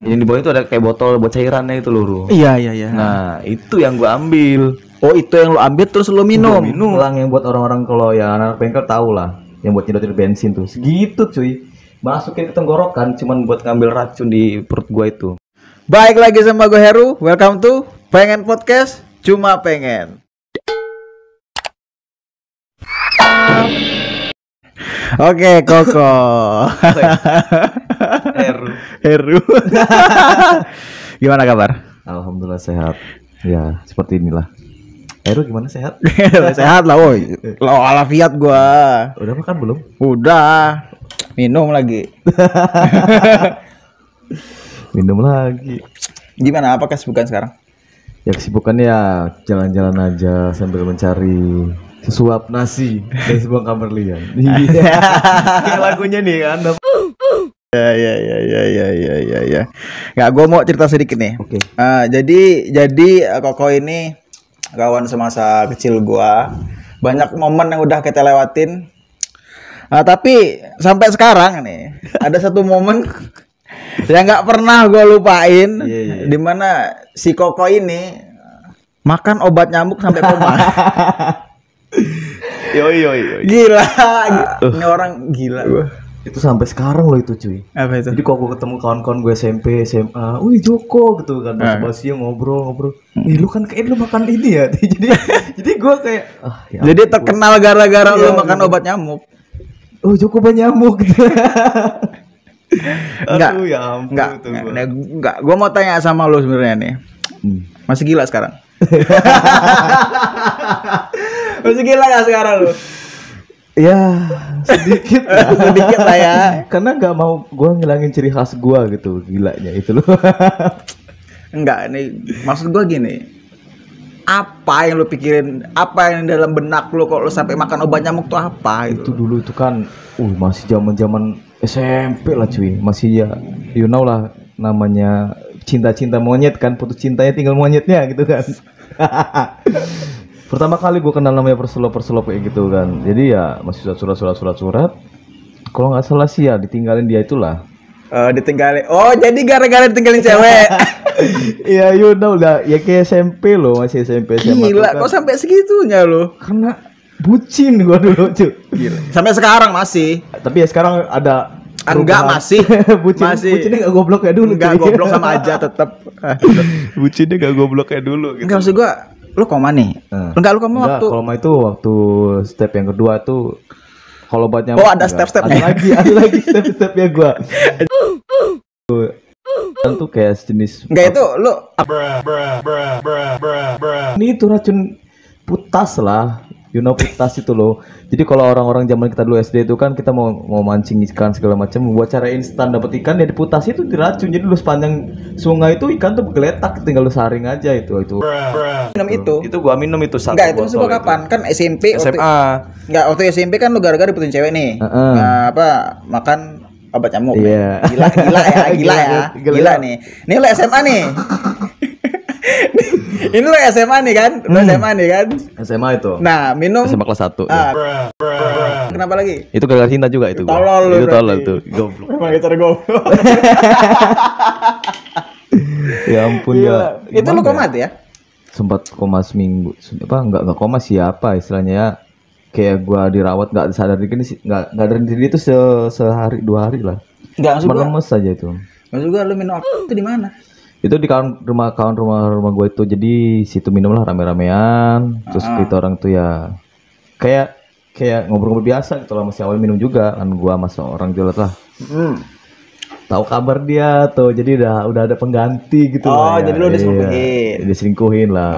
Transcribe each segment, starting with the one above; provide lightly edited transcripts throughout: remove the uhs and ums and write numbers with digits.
Yang di bawah itu ada kayak botol buat cairannya itu loh, Ru. Iya. Nah, itu yang gua ambil. Oh, itu yang lo ambil terus lo minum. Lang yang buat orang-orang kalau ya anak bengkel tahu lah, yang buat nyedotin bensin tuh. Segitu cuy. Masukin ke tenggorokan cuman buat ngambil racun di perut gua itu. Baik lagi sama gue Heru. Welcome to Pengen Podcast, cuma pengen. Oke, Koko. Heru. Gimana kabar? Alhamdulillah sehat. Ya, seperti inilah. Heru gimana, sehat? Sehat lah, woi. Lo walafiat gua. Udah makan belum? Udah. Minum lagi. Minum lagi. Gimana? Apa kesibukan sekarang? Ya kesibukannya ya jalan-jalan aja sambil mencari sesuap nasi dan sebuah kamar liang. Iya. Kayak lagunya nih kan. Ya. Nggak, gue mau cerita sedikit nih. Oke. Jadi Koko ini kawan semasa kecil gua. Banyak momen yang udah kita lewatin. Tapi sampai sekarang nih ada satu momen yang nggak pernah gue lupain. Yeah. Dimana si Koko ini makan obat nyamuk sampai koma. Yoi. Gila. Ini orang gila. Itu sampai sekarang loh itu cuy. Apa itu? Jadi kok gue ketemu kawan-kawan gue SMP, SMA, wih Joko gitu kan, basa-basi ngobrol. Lu kan kayak lu makan ini ya. jadi gue kayak ya jadi terkenal gara-gara lu makan obat nyamuk. Oh, Joko nyamuk gitu. Enggak. Gue mau tanya sama lu sebenarnya nih. Masih gila sekarang? Masih gila gak sekarang lu? Ya sedikit lah ya. Karena nggak mau gue ngilangin ciri khas gue gitu, gilanya itu loh. Enggak, nih maksud gue gini. Apa yang lu pikirin? Apa yang dalam benak lu kalau lu sampai makan obat nyamuk tuh apa? Itu dulu itu kan, masih zaman SMP lah cuy, masih ya, you know lah namanya cinta monyet kan, putus cintanya tinggal monyetnya gitu kan. Pertama kali gue kenal namanya perselop kayak gitu kan. Jadi ya masih surat. Kalau nggak salah sih ya ditinggalin dia itulah. Ditinggalin. Oh, jadi gara-gara ditinggalin cewek. Iya, you know lah. Ya kayak SMP loh, masih SMP SMA. Gila, kok sampai segitunya lo? Karena bucin gue dulu cuy. Gila. Sampai sekarang masih. Tapi ya sekarang ada enggak masih. Bucinnya gak goblok kayak dulu. Enggak goblok sama aja tetap. Bucinnya gak goblok kayak dulu gitu. Enggak, maksud gua lu koma nih. Enggak, lu koma waktu. Koma itu waktu step yang kedua tuh kalau obat nyamuk. Oh, ada step-stepnya. Ada lagi step-stepnya gua. Itu kayak sejenis. Enggak, itu lu Ini itu racun putas lah. You know putas itu loh. Jadi kalau orang-orang zaman kita dulu SD itu kan kita mau mancing ikan segala macam, buat cara instan dapat ikan ya diputas itu diracun. Jadi lu sepanjang sungai itu ikan tuh bergeletak, tinggal lu saring aja itu. minum itu. Itu gua minum itu satu. Enggak, itu maksud kapan? Kan SMP SMA. Enggak, waktu SMP kan lu gara-gara diputusin cewek nih. Nah, makan obat nyamuk. Iya. Gila nih. Ini lu SMA nih. Ini lu SMA nih kan? SMA itu. Nah, minum SMA kelas 1. Kenapa lagi? Itu gara-gara cinta juga itu. Tolol itu tolol tuh. Goblok. Memang itu goblok. Ya ampun ya. Itu lu koma ya? Sempat koma seminggu. Enggak koma siapa istilahnya ya. Kayak gua dirawat enggak sadar diri enggak sadar diri itu sehari 2 hari lah. Enggak, maksud gua lemes aja itu. Maksud gua lu minum itu di mana? Itu di rumah gue itu. Jadi situ minum lah rame-ramean. Terus kita orang tuh ya kayak ngobrol-ngobrol biasa gitu lah, masih awal minum juga kan gua masa orang jelas lah. Tahu kabar dia tuh, jadi udah ada pengganti gitu. Oh, jadi lu diselingkuhin. Diselingkuhin lah.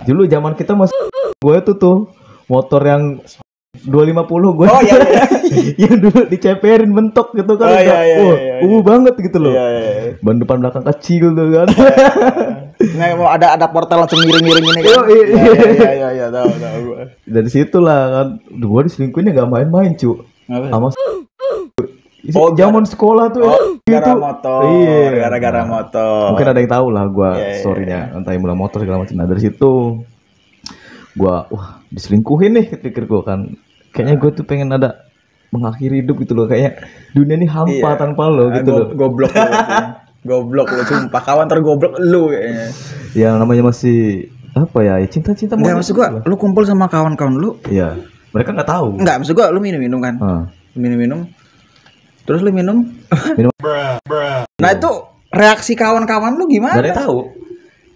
Dulu zaman kita masih gue tuh motor yang 250 gue. Oh iya. Yang dulu diceperin mentok gitu kan. Banget gitu loh. Iya. Ban depan belakang kecil tuh kan. Nah, mau ada portal langsung miring-miring ini kan. Iya, tahu. Dari situlah kan gue diselingkuhinnya enggak main-main, cu. Sama zaman sekolah tuh gara-gara motor. Iya, gara-gara motor. Mungkin ada yang tahu lah gue story-nya, entah yang mulai motor segala macam. Nah, dari situ gua diselingkuhin nih, pikir gua kan kayaknya gue tuh pengen ada mengakhiri hidup gitu loh, kayak dunia ini hampa tanpa lo gitu loh. Goblok. Goblok lu sumpah, kawan tergoblok lu kayaknya. Yang namanya masih apa ya? Cinta-cinta Enggak, monyet maksud gua gitu lah. lu kumpul sama kawan-kawan lu. Iya. Mereka nggak tahu. Enggak, maksud gua lu minum-minum kan. Ah. Minum-minum. Terus lu minum. Minum. Nah, itu reaksi kawan-kawan lu gimana? Gak ada yang tahu.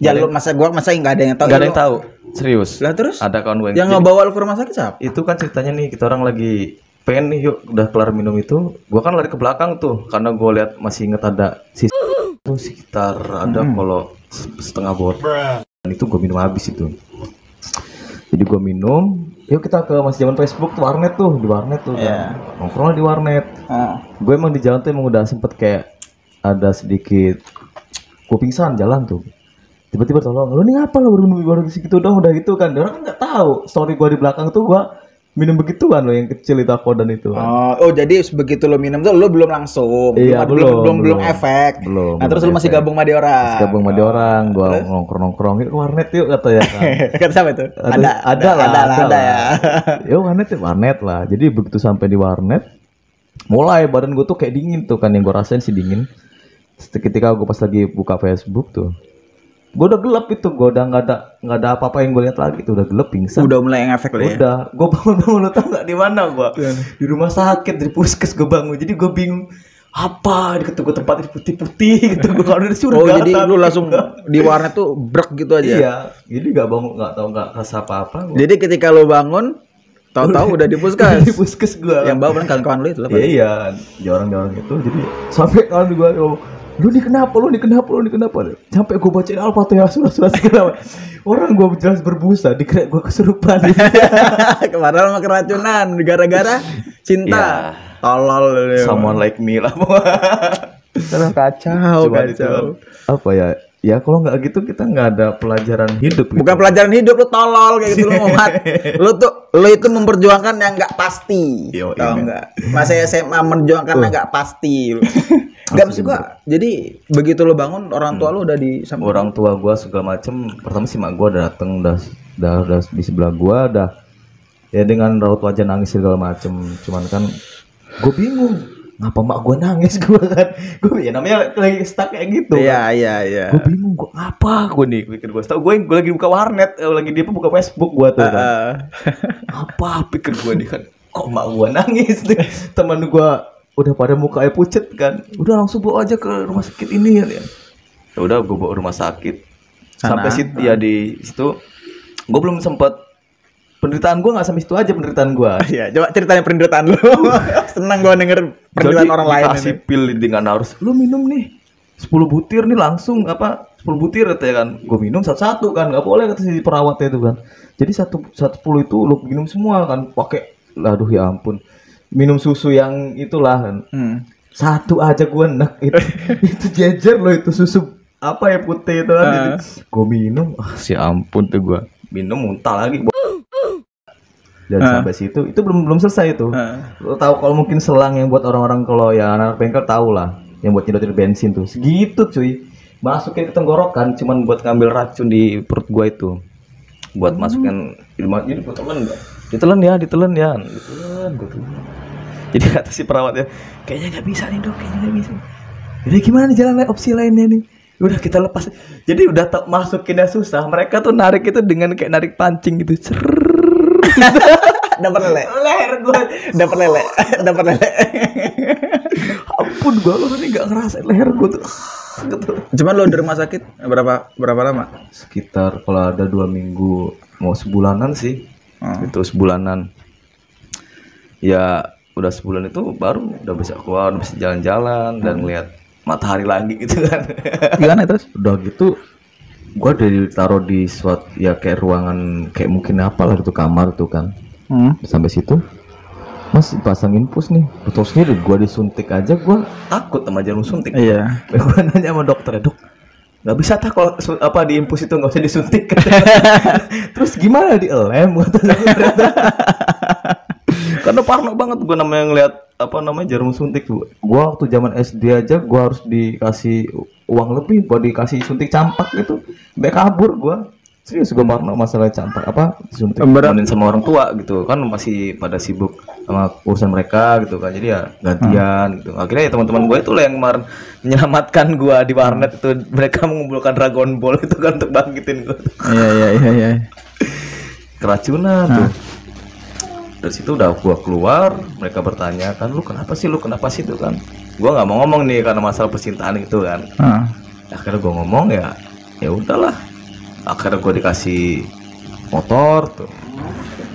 Ya lu masa enggak ada yang tahu. Gak ada yang tahu. Serius. Lah terus? Ada kawan gue Yang ngebawa lu ke rumah sakit siapa? itu kan ceritanya nih, kita orang lagi pengen nih, yuk udah kelar minum itu, gua kan lari ke belakang tuh karena gua lihat masih inget ada sisa itu sekitar ada kalau setengah botol, dan itu gua minum habis itu. Jadi gua minum, yuk kita ke masih zaman Facebook tuh, warnet tuh, di warnet tuh Iya. kan. Nongkrong di warnet. Gue emang di jalan tuh emang udah sempet kayak ada sedikit gua pingsan jalan tuh. Tiba-tiba tolong, lu nih ngapa lo baru segitu dong, udah gitu kan. Dia orang kan nggak tahu story gua di belakang tuh gua minum begituan lo, yang kecil itu Aquadan itu. Oh, jadi begitu lo minum tuh lo belum langsung, Iya, belum efek. Belum. Nah, terus lo masih efek. gabung sama dia orang. Gabung sama dia orang, gua nongkrong yuk ke warnet yuk kata ya kan. Kata siapa itu? Ada ya. Yuk warnet lah. Jadi begitu sampai di warnet, mulai badan gua tuh kayak dingin tuh kan, yang gua rasain sih dingin. Ketika gua pas lagi buka Facebook tuh, gua udah gelap itu, gua udah nggak ada apa-apa yang gua lihat lagi tuh, udah gelap pingsan. Udah mulai ngefek lo ya. Udah, gue bangun lo tau nggak di mana gua? Di rumah sakit, di puskes gue bangun. Jadi gue bingung apa di ketemu tempat putih-putih gitu. Gue kalau di surga. Oh, jadi lu langsung di warnet tuh brek gitu aja. Iya, jadi nggak bangun, nggak tahu, nggak rasa apa-apa. Jadi ketika lu bangun, tahu-tahu udah di puskes. Di puskes gue. Yang bawa kan kawan-kawan lu itu lah. Iya, jarang-jarang itu. Jadi sampai kawan gue, lu nih kenapa? Sampai gue bacain Al-Fatihah surah-surah segala. Orang gue jelas berbusa, dikira gue kesurupan. Kemarin mah keracunan gara-gara cinta. Tolol. Someone like me lah. Kacau. Apa ya? Ya kalau nggak gitu kita nggak ada pelajaran hidup. Bukan pelajaran hidup, lu tolol kayak gitu, lu muat. Lu itu memperjuangkan yang nggak pasti. Tahu nggak? Masa SMA memperjuangkan yang nggak pasti. Nggak, maksud gua. Jadi begitu lu bangun, orang tua lu udah di samping. Orang tua gua segala macem. Pertama sih mak gua dateng, udah di sebelah gua, udah ya dengan raut wajah nangis segala macem. Cuman kan gua bingung, ngapa mak gua nangis gua kan? Gua ya namanya lagi stuck kayak gitu. Iya. Gua bingung, gua ngapa gua nih pikir gua. Tahu gua lagi buka warnet, lagi dia buka Facebook gua tuh kan. Apa pikir gua nih kan? Kok mak gua nangis tuh? Teman gua udah pada mukanya pucet kan, udah langsung bawa aja ke rumah sakit ini ya. Ya udah gue bawa rumah sakit. Sampai situ ya, di situ gue belum sempat, penderitaan gue nggak sampai situ aja penderitaan gue. Iya, coba ceritain penderitaan lu. Senang gue denger penderitaan orang lain. Dikasih pil dengan harus lu minum nih 10 butir nih langsung 10 butir katanya kan. Gue minum satu-satu kan, nggak boleh kata si perawatnya itu kan. Jadi satu 10 itu lu minum semua kan, pakai, aduh ya ampun, minum susu yang itulah kan. Satu aja gue enak itu. Itu jejer loh itu susu apa ya putih itu kan. Gue minum, si ampun tuh gue minum muntah lagi. Dan sampai situ itu belum selesai itu. Lo tahu kalau mungkin selang yang buat orang-orang kalau ya anak bengkel tahu lah, yang buat nyedot bensin tuh segitu cuy, masukin ke tenggorokan cuman buat ngambil racun di perut gue itu, buat masukin jadi ditelan ya. Jadi kata si perawatnya, kayaknya nggak bisa nih dok, kayaknya nggak bisa. Jadi gimana nih jalan opsi lainnya nih? Udah kita lepas. Jadi udah masukinnya susah. Mereka tuh narik itu dengan kayak narik pancing gitu. Dapat lele. Leher gue. Dapat lele. Ampun gue lo nih nggak ngerasain leher gue tuh. Gitu. Cuman lo di rumah sakit berapa lama? Sekitar kalau ada 2 minggu, mau sebulanan sih. Itu sebulanan. Ya udah sebulan itu baru udah bisa keluar, udah bisa jalan-jalan dan ngeliat matahari lagi gitu kan. Gimana terus? Udah gitu gua ditaruh di suatu ya kayak ruangan kayak mungkin apalah gitu, kamar tuh kan. Sampai situ Mas pasang infus nih, betul sendiri gua disuntik aja gua takut sama jarum suntik. Iya. Gua nanya sama dokter, dok nggak bisa tak kalau apa di infus itu nggak usah disuntik. Terus gimana di lem? Karena parno banget gue namanya ngeliat jarum suntik tuh. Gue waktu zaman SD aja gue harus dikasih uang lebih buat dikasih suntik campak gitu. Sampai kabur gue. Serius gue parno masalah campak apa Berat. suntik sama orang tua gitu kan, masih pada sibuk sama urusan mereka gitu kan, jadi ya gantian gitu. Akhirnya ya teman-teman gue itu lah yang kemarin menyelamatkan gue di warnet itu, mereka mengumpulkan Dragon Ball itu kan untuk bangkitin gue. Iya. Keracunan tuh. Dari situ udah gue keluar, mereka bertanya kan, lu kenapa sih itu kan. Gue nggak mau ngomong nih karena masalah percintaan itu kan. Akhirnya gue ngomong ya udahlah. Akhirnya gue dikasih motor tuh,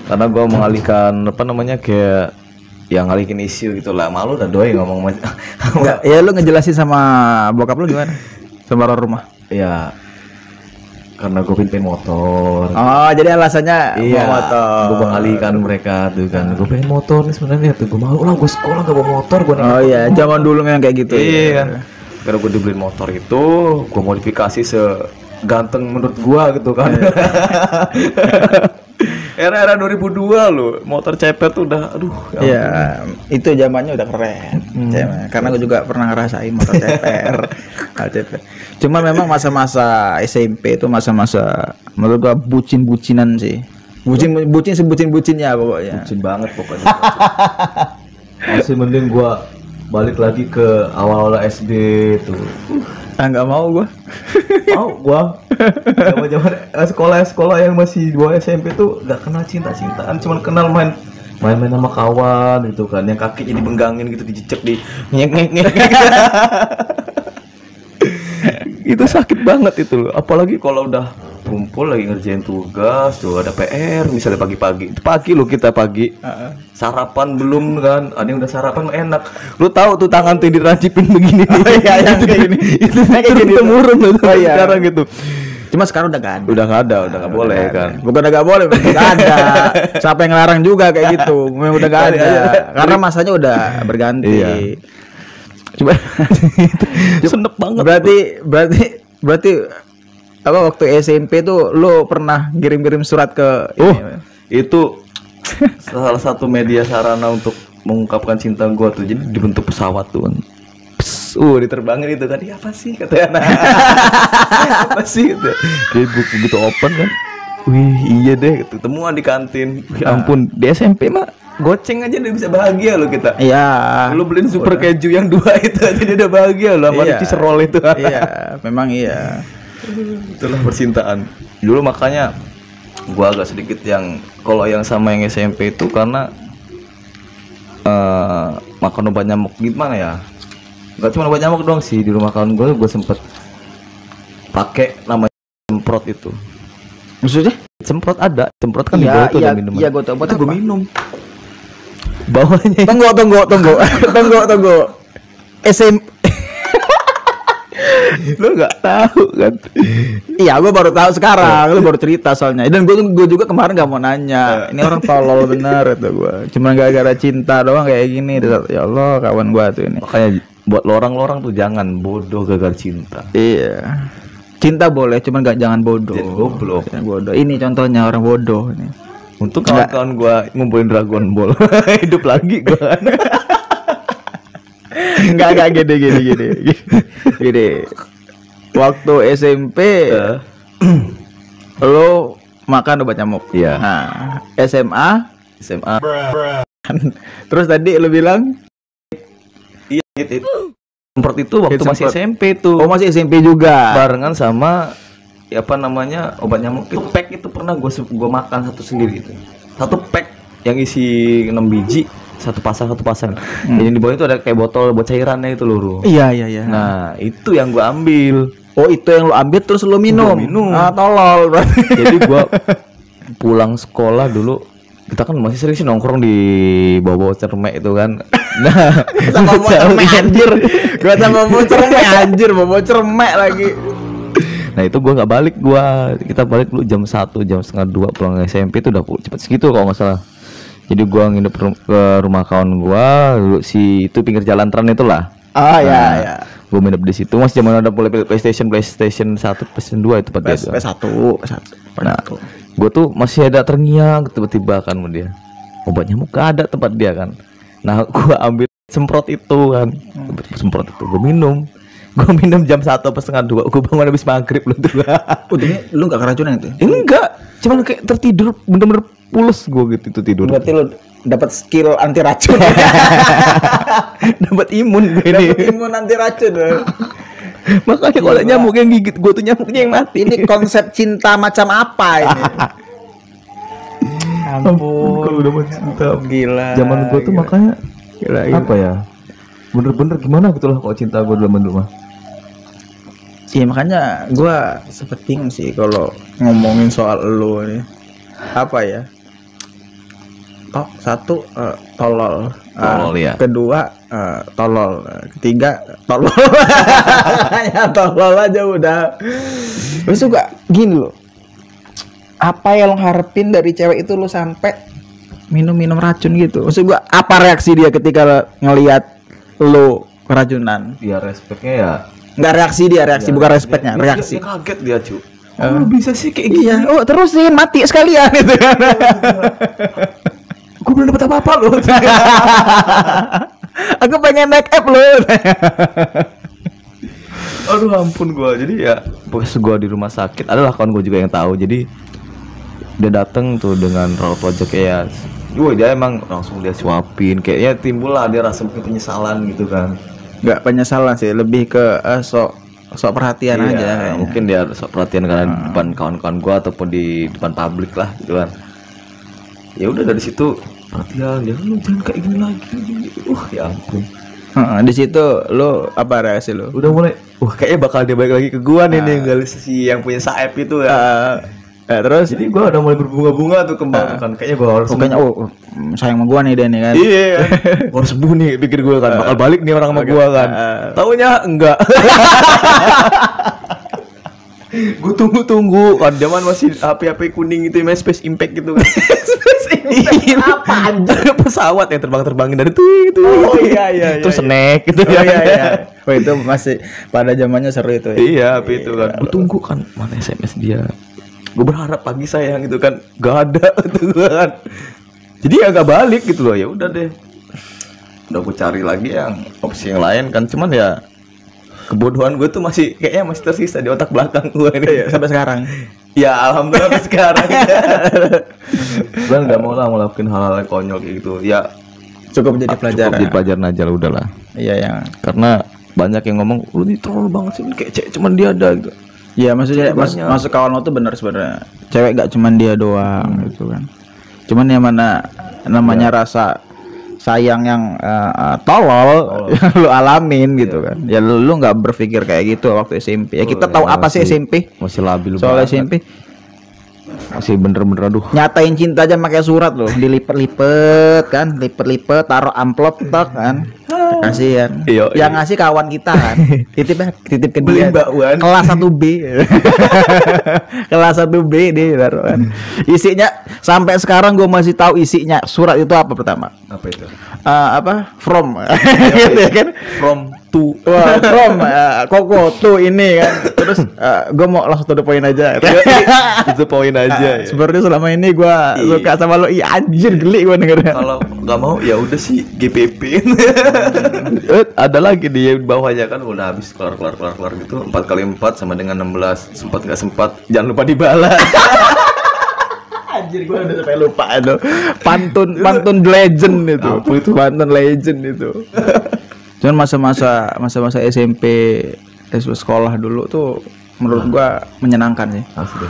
karena gue mengalihkan apa namanya kayak yang ngalihin isu gitulah. Malu udah doi ngomong Ya lu ngejelasin sama bokap lu gimana? Sama orang rumah. ya karena gue pengen motor. Oh, jadi alasannya Iya, mau motor. gue mengalihkan mereka tuh kan, gue pengen motor nih sebenarnya tuh, gue malu lah gue sekolah gak bawa motor, gue Oh iya, zaman dulu memang kayak gitu. iya. Karena gue dibeliin motor itu, gue modifikasi seganteng menurut gue gitu kan. Era-era 2002 loh, motor cepet tuh udah, aduh. Iya, itu zamannya udah keren. Karena gue juga pernah ngerasain motor CPR. CPR. Cuma memang masa-masa SMP itu masa-masa menurut gua bucin-bucinan sih. Bucin sebucin-bucinnya pokoknya. Bucin banget pokoknya. Masih mending gue balik lagi ke awal-awal SD tuh. Nggak mau gua. Mau gua zaman sekolah yang masih di bawah SMP tuh gak kenal cinta-cintaan, cuman kenal main sama kawan gitu kan, yang kakinya dibenggangin gitu, dijejek di ngek. Itu sakit banget itu loh, apalagi kalau udah kumpul lagi ngerjain tugas tuh, ada PR misalnya pagi-pagi, itu pagi lo kita pagi sarapan belum kan, ada yang udah sarapan enak, lu tahu tuh tangan tuh dirancipin begini nih, yang kayak gini. itu turun temurun loh sekarang gitu. Cuma sekarang udah gak ada. Udah nggak boleh kan. Bukan udah gak boleh, memang gak ada. Siapa yang ngelarang juga kayak gitu. Memang udah gak ada. Karena masanya udah berganti. Iya. Coba senep banget. Berarti apa waktu SMP tuh lo pernah kirim-kirim surat ke Itu salah satu media sarana untuk mengungkapkan cinta gua tuh. Jadi dibentuk pesawat tuh kan. Diterbangin itu kan. Iya apa sih katanya. Apa sih gitu. Dia begitu open kan. Wih iya deh, ketemuan di kantin. Wih ampun, di SMP mah goceng aja udah bisa bahagia loh kita. Iya. Lu beliin super keju yang 2 itu aja dia udah bahagia loh sama cheese roll itu. Iya, memang iya. Itulah percintaan. Dulu makanya gua agak sedikit yang kalau yang sama yang SMP itu karena makan obat nyamuk gimana ya? Gak cuma obat nyamuk doang sih, di rumah kawan gue sempet pakai namanya semprot itu. Maksudnya? Semprot semprot kan di bawah tuh ada minuman. Iya, gue tahu. Itu gue minum. Bawahnya. Tunggu. Lu nggak tahu kan? Iya, gue baru tahu sekarang. Lu baru cerita soalnya. Dan gue juga kemarin gak mau nanya. Ini orang tolol bener itu gue. Cuma gara-gara cinta doang kayak gini. Ya Allah, kawan gue tuh ini. Makanya buat lorang-lorang tuh jangan bodoh gagal cinta. Iya. Cinta boleh, cuman jangan bodoh. Jangan goblok. Jangan bodoh. Ini contohnya orang bodoh ini. Untuk kawan-kawan gua ngumpulin Dragon Ball. Hidup lagi gua. Enggak gini. Waktu SMP lo makan obat nyamuk. Iya. Nah, SMA. Terus tadi lo bilang Iya gitu. Semprot itu waktu masih SMP tuh. Oh, masih SMP juga. Barengan sama apa namanya obat nyamuk itu pack itu pernah gua makan satu sendiri itu. Satu pack yang isi 6 biji, satu pasang. Jadi di bawah itu ada kayak botol buat cairannya itu lho. Iya. Nah, itu yang gua ambil. Oh, itu yang lo ambil terus lo minum. Ah, tolol berarti. Jadi gua pulang sekolah dulu, kita kan masih sering sih nongkrong di bawah cermek itu kan. Nah, sama bawa cermek anjir. Gua sama bawa cermek lagi. Nah itu gua nggak balik, kita balik dulu jam 1, jam setengah 2 pulang SMP itu udah cepet segitu kalau nggak salah. Jadi gua nginep ke rumah kawan gua dulu si itu pinggir jalan tren itulah. Ya. Gua nginep di situ masih zaman ada mulai PlayStation 1, PlayStation 2 itu pada PS1. Nah, gua tuh masih ada terngiang tiba-tiba kan sama dia. Obat nyamuk gak ada tempat dia kan. Nah, gua ambil semprot itu kan. Semprot itu gua minum. Gue minum jam 1 apa setengah 2. Gue bangun habis maghrib lu tuh. Untungnya lu gak keracunan itu? Enggak, cuman kayak tertidur bener-bener pules gue gitu itu tidur. Berarti lu dapat skill anti racun. Dapat imun gue ini. Dapat imun anti racun. Makanya kalau nyamuk yang gigit gue tuh nyamuknya yang mati. Ini konsep cinta macam apa ini? Ampun, kalau udah cinta gila. Zaman gue tuh makanya gila. apa ya? Bener-bener gimana gitu lah kalau cinta gue dalam rumah. Iya makanya gue sempet bingung sih kalau ngomongin soal lu nih. Apa ya? Satu tolol. Tolol, ya. Kedua tolol. Ketiga tolol. Ya tolol aja udah. Terus juga gini loh. Apa yang lo harapin dari cewek itu lo sampai minum racun gitu? Maksud gua apa reaksi dia ketika ngelihat lo keracunan? Ya respeknya ya. Nggak reaksi dia, bukan respeknya, reaksi. Dia kaget dia cu. Oh, bisa sih kayak gini. Iya, oh terusin mati sekalian gitu kan. Gue belum dapat apa-apa loh. Aku pengen make up lo. Aduh ampun gue. Jadi ya pas gue di rumah sakit adalah kawan gue juga yang tahu. Jadi dia datang tuh dengan raut wajah kayak, woi dia emang langsung dia suapin, kayaknya timbul lah dia rasa mungkin penyesalan gitu kan. Nggak penyesalan sih, lebih ke sok perhatian aja kayaknya. Mungkin dia sok perhatian karena di depan kawan-kawan gue ataupun di depan publik lah gitu kan. Ya udah dari situ perhatian dia, lu jangan kayak gini lagi. Ya ampun. Di situ lo apa reaksi lo? Udah mulai, kayaknya bakal dia balik lagi ke gua nih nih si yang punya saep itu ya. Terus jadi gua udah mulai berbunga-bunga tuh kembang kan, kayaknya gua harus kayaknya sayang sama gua nih dia nih kan. Iya kan. Gua harus sembuh nih pikir gua kan, bakal balik nih orang sama gua kan. Taunya enggak. Gue tunggu kan, zaman masih HP kuning itu, Space Impact gitu kan. Space Impact apa anjir? Pesawat yang terbang-terbangin dari itu. Oh iya. Terus snack gitu ya. Iya. Oh itu masih pada zamannya seru itu ya. Iya, HP itu kan. Gue tunggu kan, mana SMS dia. Gue berharap pagi sayang gitu kan, gak ada gitu kan. Jadi ya gak balik gitu loh. Ya udah deh. Udah gue cari lagi yang opsi yang lain kan, cuman ya kebodohan gue tuh kayaknya masih tersisa di otak belakang gue ini sampai sekarang. Ya alhamdulillah sampai sekarang. Gue nggak mau lah ngelakuin hal-hal yang konyol kayak gitu. Ya cukup jadi pelajaran. Cukup jadi pelajaran aja lah, udahlah. Iya ya. Karena banyak yang ngomong lu ini troll banget sih, kayak cewek cuman dia ada gitu. Iya maksudnya masuk kawan lo tuh benar sebenarnya. Cewek nggak cuman dia doang gitu kan. Cuman yang mana namanya rasa sayang yang tolol lu alamin gitu kan. Ya lu nggak berpikir kayak gitu waktu SMP. Ya kita tahu apa sih SMP? Masih labil soal SMP. Masih bener-bener aduh. Nyatain cinta aja pakai surat loh, dilipet-lipet kan, lipet-lipet, taruh amplop tok kan. Kasihan. Yang ngasih kawan kita kan. Titip ke dia. Kelas 1B. Kelas 1B deh taruh kan. Isinya sampai sekarang gue masih tahu isinya surat itu apa pertama. Apa itu? From. Gitu ya kan? From to. From Koko to ini kan. Terus gue mau langsung to the point aja. Itu poin aja. Seperti selama ini gue suka sama lo. Iya anjir geli gue dengernya. Kalau nggak mau ya udah sih GPP. Ada lagi di bawahnya kan udah habis keluar gitu 4 kali 4 sama dengan 16. Sempat nggak sempat jangan lupa dibalas. Anjir gue udah sampai lupa itu pantun legend itu. Apa itu pantun legend itu. Cuman masa-masa SMP sekolah dulu tuh menurut gue menyenangkan sih. Asli.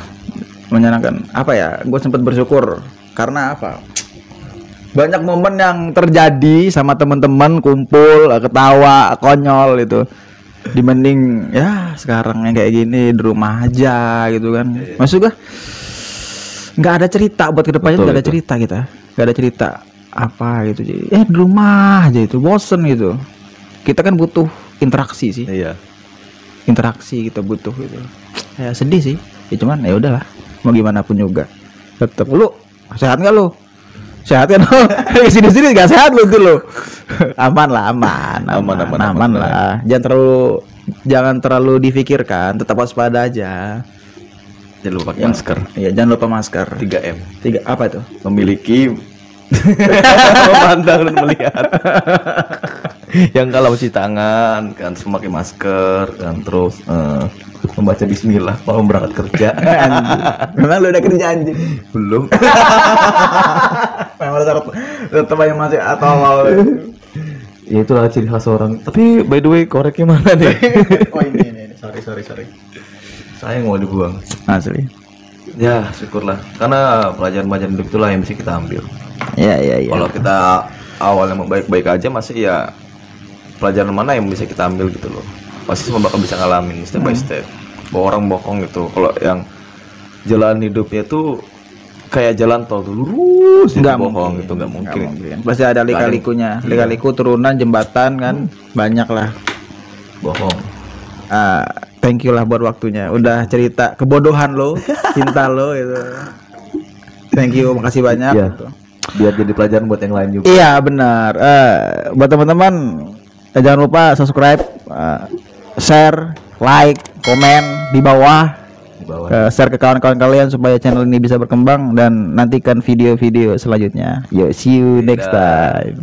Menyenangkan. Apa ya? Gue sempat bersyukur karena apa? Banyak momen yang terjadi sama teman-teman kumpul, ketawa, konyol itu. Dibanding ya sekarang yang kayak gini di rumah aja gitu kan. Maksud gue nggak ada cerita buat kedepannya, nggak ada cerita kita, nggak ada cerita apa gitu. Jadi di rumah aja itu bosen gitu. Kita kan butuh interaksi sih. Iya. Interaksi kita butuh gitu. Ya sedih sih. Ya cuman ya udahlah. Mau gimana pun juga. Tetap lu sehat nggak lu? Sehat kan lo? Sini-sini gak sehat lo tuh lo. Aman lah. Jangan terlalu difikirkan, tetap waspada aja. Jangan lupa pakai masker. Iya, jangan lupa masker. 3M. Apa itu? Memiliki, memandang dan melihat. Yang kalau cuci tangan kan, terus memakai masker kan, terus membaca bismillah kalau berangkat kerja. Anjing. Memang lu udah kerja anjing. Belum. Memang tetap aja masih atau Ya itulah ciri khas orang. Tapi by the way koreknya mana nih? oh ini. Sorry. Sayang mau dibuang. Asli. Ya syukurlah, karena pelajaran-pelajaran hidup itulah yang bisa kita ambil. Iya. Kalau kita awalnya mau baik-baik aja, masih ya pelajaran mana yang bisa kita ambil gitu loh. Pasti semua bakal bisa ngalamin step by step. Bahwa orang bohong gitu. Kalau yang jalan hidupnya tuh kayak jalan tol tuh lurus, Nggak bohong mungkin. gitu, nggak mungkin. Pasti ada lika-likunya. Lika-liku turunan jembatan kan banyak lah. Bohong. Thank you lah buat waktunya. Udah cerita kebodohan lo, cinta lo itu. Thank you, makasih banyak. Iya. Gitu. Biar jadi pelajaran buat yang lain juga. Iya benar. Buat teman-teman jangan lupa subscribe, share, like, komen di bawah. Di bawah. Share ke kawan-kawan kalian supaya channel ini bisa berkembang dan nantikan video-video selanjutnya. Yo, see you next time.